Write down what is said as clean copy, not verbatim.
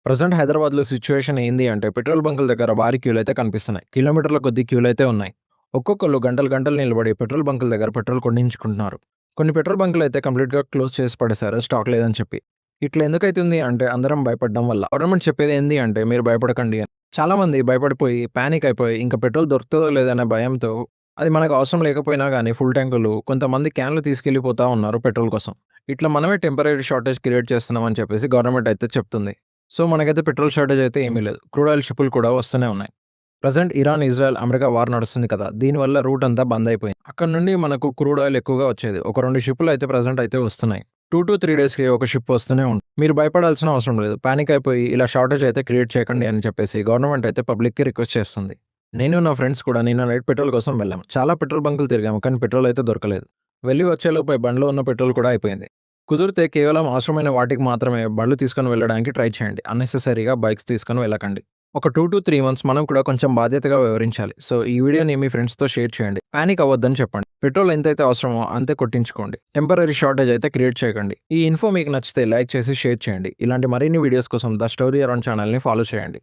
Present హైదరాబాద్‌లో situation ఏంది అంటే పెట్రోల్ బంకుల దగ్గర భారీ క్యూలయితే కనిపిస్తున్నాయి. కిలోమీటర్ల కొద్దీ క్యూలయితే ఉన్నాయి. ఒక్కొక్కళ్ళు గంటలు గంటలు నిలబడి పెట్రోల్ బంకుల దగ్గర పెట్రోల్ కొట్టించుకుంటున్నారు. కొన్ని పెట్రోల్ బంకులయితే కంప్లీట్‌గా క్లోజ్ చేసి పడేశారు స్టాక్ లేదని చెప్పి. ఇట్లా ఎందుకైతుంది అంటే అందరం భయపడడం వల్ల. గవర్నమెంట్ చెప్పేది ఏంది అంటే మీరు భయపడకండి అని. చాలామంది భయపడిపోయి, పానిక్ అయిపోయి ఇంకా పెట్రోల్ దొరుకుతదో లేదనే భయంతో అది మనకు అవసరం లేకపోయినా గానీ ఫుల్ ట్యాంకులు కొంతమంది క్యాన్‌లు తీసుకెళ్ళిపోతా ఉన్నారు పెట్రోల్ కోసం. ఇట్లా మనమే టెంపరరీ షార్టేజ్ క్రియేట్ చేస్తున్నాం అని చెప్పేసి గవర్నమెంట్ అయితే చెప్తుంది. సో, మనకైతే పెట్రోల్ షార్టేజ్ అయితే ఏమీ లేదు. క్రూడ్ ఆయిల్ షిప్పులు కూడా వస్తూనే ఉన్నాయి. Present Iran, Israel, America war నడుస్తుంది కదా! దీనివల్ల రూట్ అంతా బంద్ అయిపోయింది. అక్కడి నుండి మనకు క్రూడ్ ఆయిల్ ఎక్కువగా వచ్చేది. ఒక 2 షిప్పులు అయితే ప్రెజెంట్ అయితే వస్తున్నాయి. 2-3 డేస్‌కి ఒక షిప్ వస్తూనే ఉంది. మీరు భయపడాల్సిన అవసరం లేదు. పానిక్ అయిపోయి ఇలా షార్టేజ్ అయితే క్రియేట్ చేయకండి అని చెప్పేసి గవర్నమెంట్ అయితే పబ్లిక్‌కి రిక్వెస్ట్ చేస్తుంది. నేను నా ఫ్రెండ్స్ కూడా నిన్న నైట్ పెట్రోల్ కోసం వెళ్ళాము. చాలా పెట్రోల్ బంకులు తిరిగాము. కానీ పెట్రోల్ అయితే దొరకలేదు. వెళ్లి వచ్చేలోపే బండిలో ఉన్న పెట్రోల్ కూడా అయిపోయింది. కుదిరితే కేవలం అవసరమైన వాటికి మాత్రమే బళ్ళు తీసుకొని వెళ్ళడానికి ట్రై చేయండి. అన్నెసెసరీగా బైక్స్ తీసుకొని వెళ్ళకండి. ఒక 2-3 మంత్స్ మనం కూడా కొంచెం బాధ్యతగా వ్యవహరించాలి. సో, ఈ వీడియోని మీ ఫ్రెండ్స్‌తో షేర్ చేయండి. పానిక్ అవ్వద్దని చెప్పండి. పెట్రోల్ ఎంతైతే అవసరమో అంతే కొట్టించుకోండి. టెంపరరీ షార్టేజ్ అయితే క్రియేట్ చేయకండి. ఈ ఇన్ఫో మీకు నచ్చితే లైక్ చేసి షేర్ చేయండి. ఇలాంటి మరిన్ని వీడియోస్ కోసం ద స్టోరీ అరౌండ్ ఛానల్‌ని ఫాలో చేయండి.